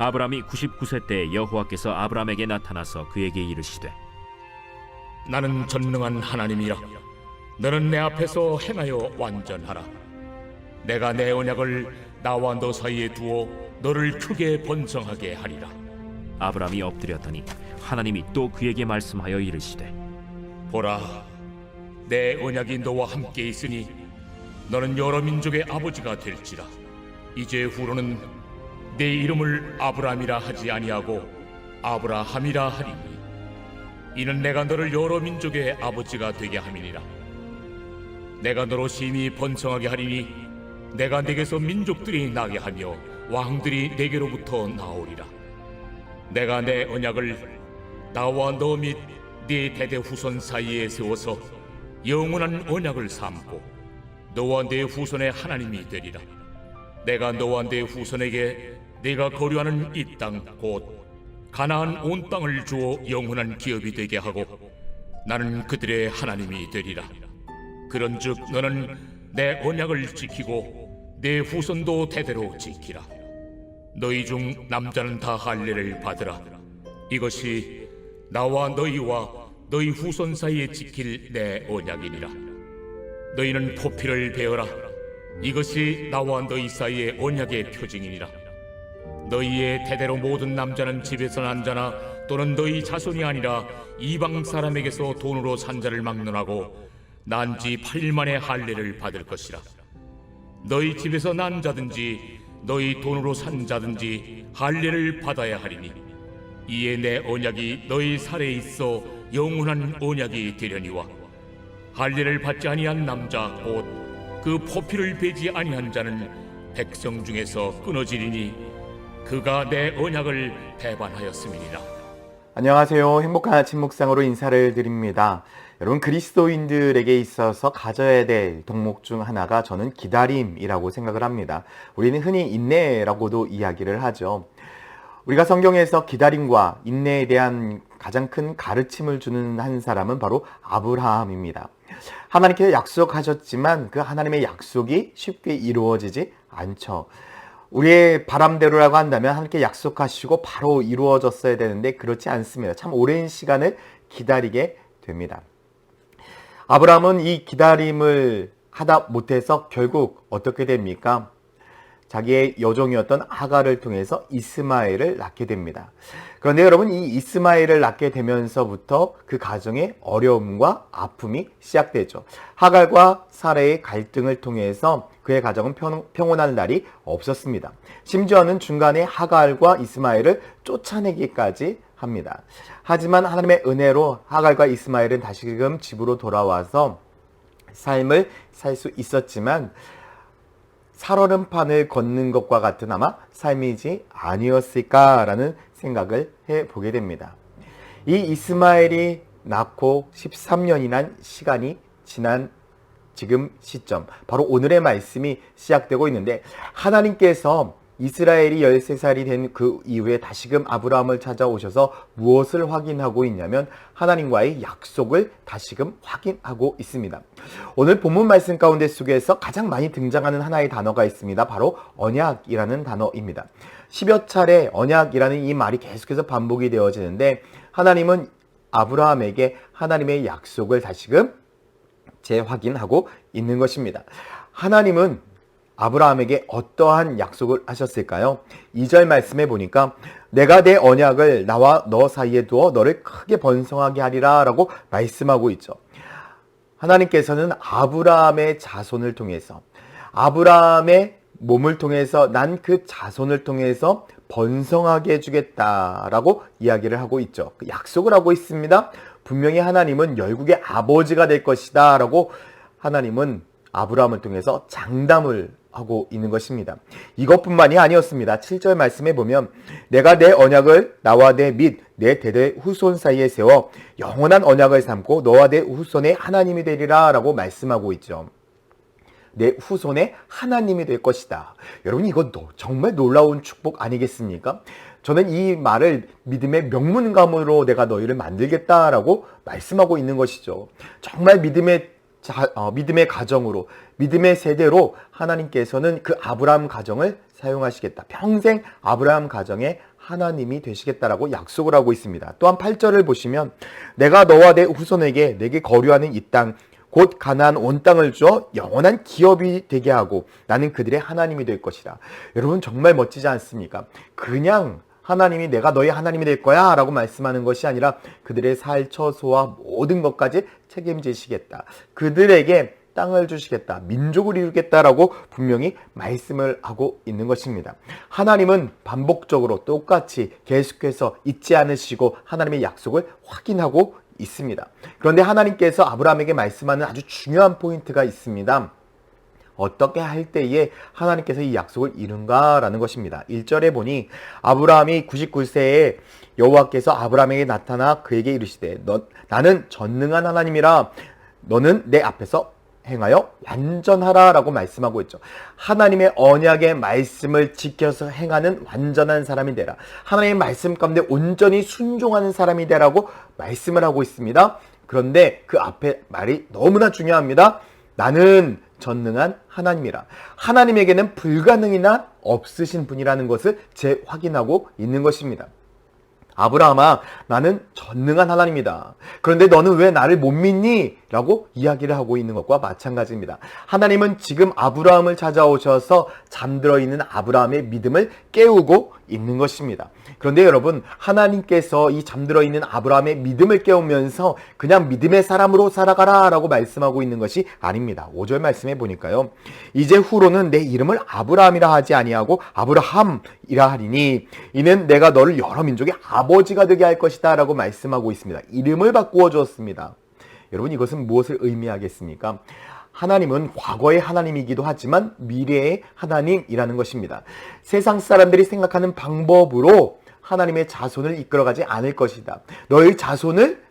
아브라함이 99세 때 여호와께서 아브라함에게 나타나서 그에게 이르시되 나는 전능한 하나님이라. 너는 내 앞에서 행하여 완전하라. 내가 내 언약을 나와 너 사이에 두어 너를 크게 번성하게 하리라. 아브라함이 엎드렸더니 하나님이 또 그에게 말씀하여 이르시되 보라, 내 언약이 너와 함께 있으니 너는 여러 민족의 아버지가 될지라. 이제 후로는 내 이름을 아브라함이라 하지 아니하고 아브라함이라 하리니 이는 내가 너를 여러 민족의 아버지가 되게 함이니라. 내가 너로 심히 번성하게 하리니 내가 내게서 민족들이 나게 하며 왕들이 내게로부터 나오리라. 내가 내 언약을 나와 너 및 네 대대 후손 사이에 세워서 영원한 언약을 삼고 너와 네 후손의 하나님이 되리라. 내가 너와 네 후손에게 네가 거류하는 이 땅 곧 가나안 온 땅을 주어 영원한 기업이 되게 하고 나는 그들의 하나님이 되리라. 그런즉 너는 내 언약을 지키고 내 후손도 대대로 지키라. 너희 중 남자는 다 할례를 받으라. 이것이 나와 너희와 너희 후손 사이에 지킬 내 언약이니라. 너희는 포피를 베어라. 이것이 나와 너희 사이의 언약의 표징이니라. 너희의 대대로 모든 남자는 집에서 난 자나 또는 너희 자손이 아니라 이방 사람에게서 돈으로 산 자를 막론하고 난 지 8일 만에 할례를 받을 것이라. 너희 집에서 난 자든지 너희 돈으로 산 자든지 할례를 받아야 하리니 이에 내 언약이 너희 살에 있어 영원한 언약이 되려니와 할례를 받지 아니한 남자 곧 그 포피를 베지 아니한 자는 백성 중에서 끊어지리니 그가 내 언약을 배반하였음이니라. 안녕하세요. 행복한 아침 묵상으로 인사를 드립니다. 여러분, 그리스도인들에게 있어서 가져야 될 덕목 중 하나가 저는 기다림이라고 생각을 합니다. 우리는 흔히 인내라고도 이야기를 하죠. 우리가 성경에서 기다림과 인내에 대한 가장 큰 가르침을 주는 한 사람은 바로 아브라함입니다. 하나님께서 약속하셨지만 그 하나님의 약속이 쉽게 이루어지지 않죠. 우리의 바람대로라고 한다면 하나님께 약속하시고 바로 이루어졌어야 되는데 그렇지 않습니다. 참 오랜 시간을 기다리게 됩니다. 아브라함은 이 기다림을 하다 못해서 결국 어떻게 됩니까? 자기의 여종이었던 하갈을 통해서 이스마엘을 낳게 됩니다. 그런데 여러분, 이 이스마엘을 낳게 되면서부터 그 가정의 어려움과 아픔이 시작되죠. 하갈과 사라의 갈등을 통해서 그의 가정은 평온한 날이 없었습니다. 심지어는 중간에 하갈과 이스마엘을 쫓아내기까지 합니다. 하지만 하나님의 은혜로 하갈과 이스마엘은 다시금 집으로 돌아와서 삶을 살 수 있었지만 살얼음판을 걷는 것과 같은 아마 삶이지 아니었을까라는 생각을 해보게 됩니다. 이 이스마엘이 낳고 13년이란 시간이 지난 지금 시점, 바로 오늘의 말씀이 시작되고 있는데 하나님께서 이스라엘이 13살이 된 그 이후에 다시금 아브라함을 찾아오셔서 무엇을 확인하고 있냐면 하나님과의 약속을 다시금 확인하고 있습니다. 오늘 본문 말씀 가운데 속에서 가장 많이 등장하는 하나의 단어가 있습니다. 바로 언약이라는 단어입니다. 10여 차례 언약이라는 이 말이 계속해서 반복이 되어지는데 하나님은 아브라함에게 하나님의 약속을 다시금 재확인하고 있는 것입니다. 하나님은 아브라함에게 어떠한 약속을 하셨을까요? 2절 말씀에 보니까 내가 내 언약을 나와 너 사이에 두어 너를 크게 번성하게 하리라 라고 말씀하고 있죠. 하나님께서는 아브라함의 자손을 통해서 아브라함의 몸을 통해서 난 그 자손을 통해서 번성하게 해주겠다라고 이야기를 하고 있죠. 약속을 하고 있습니다. 분명히 하나님은 열국의 아버지가 될 것이다 라고 하나님은 아브라함을 통해서 장담을 하고 있는 것입니다. 이것뿐만이 아니었습니다. 7절 말씀에 보면 내가 내 언약을 나와 내 및 내 대대 후손 사이에 세워 영원한 언약을 삼고 너와 내 후손의 하나님이 되리라 라고 말씀하고 있죠. 내 후손의 하나님이 될 것이다. 여러분, 이거 정말 놀라운 축복 아니겠습니까? 저는 이 말을 믿음의 명문감으로 내가 너희를 만들겠다라고 말씀하고 있는 것이죠. 정말 믿음의 가정으로, 믿음의 세대로 하나님께서는 그 아브라함 가정을 사용하시겠다. 평생 아브라함 가정의 하나님이 되시겠다라고 약속을 하고 있습니다. 또한 8절을 보시면 내가 너와 내 후손에게 내게 거류하는 이 땅 곧 가나안 온 땅을 주어 영원한 기업이 되게 하고 나는 그들의 하나님이 될 것이라. 여러분 정말 멋지지 않습니까? 그냥 하나님이 내가 너희 하나님이 될 거야 라고 말씀하는 것이 아니라 그들의 살 처소와 모든 것까지 책임지시겠다. 그들에게 땅을 주시겠다. 민족을 이루겠다라고 분명히 말씀을 하고 있는 것입니다. 하나님은 반복적으로 똑같이 계속해서 잊지 않으시고 하나님의 약속을 확인하고 있습니다. 그런데 하나님께서 아브라함에게 말씀하는 아주 중요한 포인트가 있습니다. 어떻게 할 때에 하나님께서 이 약속을 이룬가라는 것입니다. 1절에 보니 아브라함이 99세에 여호와께서 아브라함에게 나타나 그에게 이르시되 나는 전능한 하나님이라 너는 내 앞에서 행하여 완전하라 라고 말씀하고 있죠. 하나님의 언약의 말씀을 지켜서 행하는 완전한 사람이 되라. 하나님의 말씀 가운데 온전히 순종하는 사람이 되라고 말씀을 하고 있습니다. 그런데 그 앞에 말이 너무나 중요합니다. 나는 전능한 하나님이라. 하나님에게는 불가능이나 없으신 분이라는 것을 재확인하고 있는 것입니다. 아브라함아, 나는 전능한 하나님이다. 그런데 너는 왜 나를 못 믿니? 라고 이야기를 하고 있는 것과 마찬가지입니다. 하나님은 지금 아브라함을 찾아오셔서 잠들어 있는 아브라함의 믿음을 깨우고 있는 것입니다. 그런데 여러분, 하나님께서 이 잠들어 있는 아브라함의 믿음을 깨우면서 그냥 믿음의 사람으로 살아가라 라고 말씀하고 있는 것이 아닙니다. 5절 말씀해 보니까요. 이제 후로는 내 이름을 아브라함이라 하지 아니하고 아브라함이라 하리니 이는 내가 너를 여러 민족의 아버지가 되게 할 것이다 라고 말씀하고 있습니다. 이름을 바꾸어 주었습니다. 여러분, 이것은 무엇을 의미하겠습니까? 하나님은 과거의 하나님이기도 하지만 미래의 하나님이라는 것입니다. 세상 사람들이 생각하는 방법으로 하나님의 자손을 이끌어가지 않을 것이다. 너의 자손을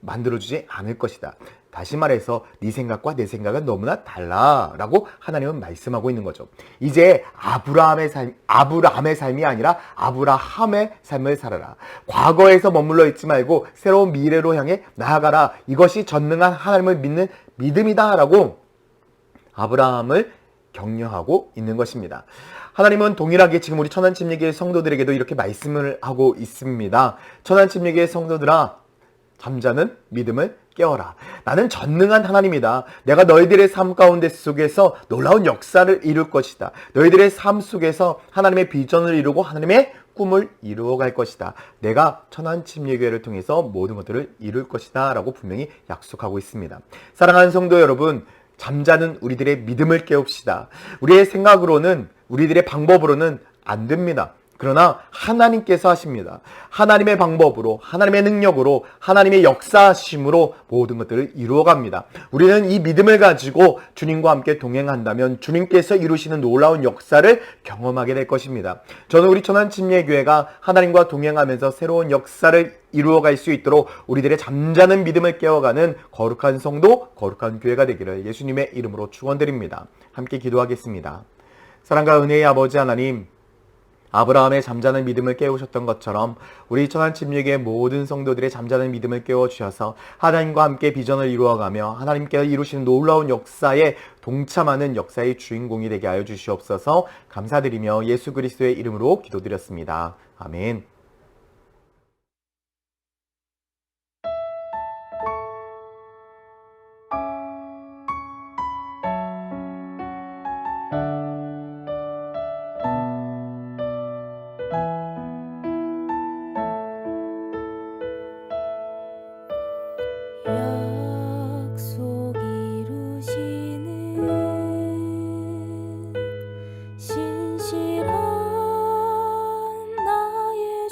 만들어주지 않을 것이다. 다시 말해서 네 생각과 내 생각은 너무나 달라 라고 하나님은 말씀하고 있는 거죠. 이제 아브라함의 삶이 아니라 아브라함의 삶을 살아라. 과거에서 머물러 있지 말고 새로운 미래로 향해 나아가라. 이것이 전능한 하나님을 믿는 믿음이다 라고 아브라함을 격려하고 있는 것입니다. 하나님은 동일하게 지금 우리 천안침례교회 성도들에게도 이렇게 말씀을 하고 있습니다. 천안침례교회 성도들아, 잠자는 믿음을 깨워라. 나는 전능한 하나님이다. 내가 너희들의 삶 가운데 속에서 놀라운 역사를 이룰 것이다. 너희들의 삶 속에서 하나님의 비전을 이루고 하나님의 꿈을 이루어갈 것이다. 내가 천안침례교회를 통해서 모든 것들을 이룰 것이다 라고 분명히 약속하고 있습니다. 사랑하는 성도 여러분, 잠자는 우리들의 믿음을 깨웁시다. 우리의 생각으로는, 우리들의 방법으로는 안 됩니다. 그러나 하나님께서 하십니다. 하나님의 방법으로, 하나님의 능력으로, 하나님의 역사하심으로 모든 것들을 이루어갑니다. 우리는 이 믿음을 가지고 주님과 함께 동행한다면 주님께서 이루시는 놀라운 역사를 경험하게 될 것입니다. 저는 우리 천안침례교회가 하나님과 동행하면서 새로운 역사를 이루어갈 수 있도록 우리들의 잠자는 믿음을 깨워가는 거룩한 성도, 거룩한 교회가 되기를 예수님의 이름으로 축원드립니다. 함께 기도하겠습니다. 사랑과 은혜의 아버지 하나님, 아브라함의 잠자는 믿음을 깨우셨던 것처럼 우리 천안침례교회 모든 성도들의 잠자는 믿음을 깨워주셔서 하나님과 함께 비전을 이루어가며 하나님께서 이루시는 놀라운 역사에 동참하는 역사의 주인공이 되게 하여 주시옵소서. 감사드리며 예수 그리스도의 이름으로 기도드렸습니다. 아멘. 약속 이루시는 신실한 나의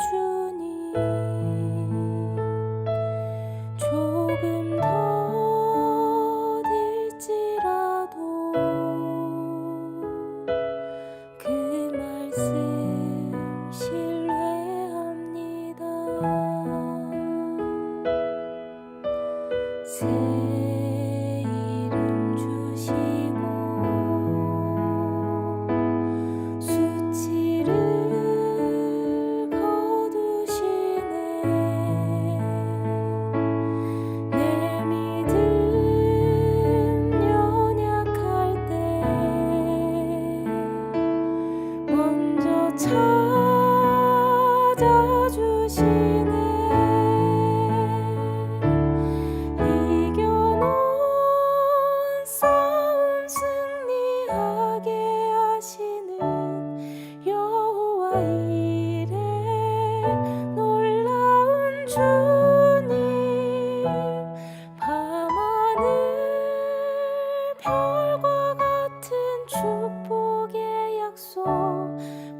축복의 약속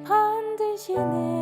반드시 내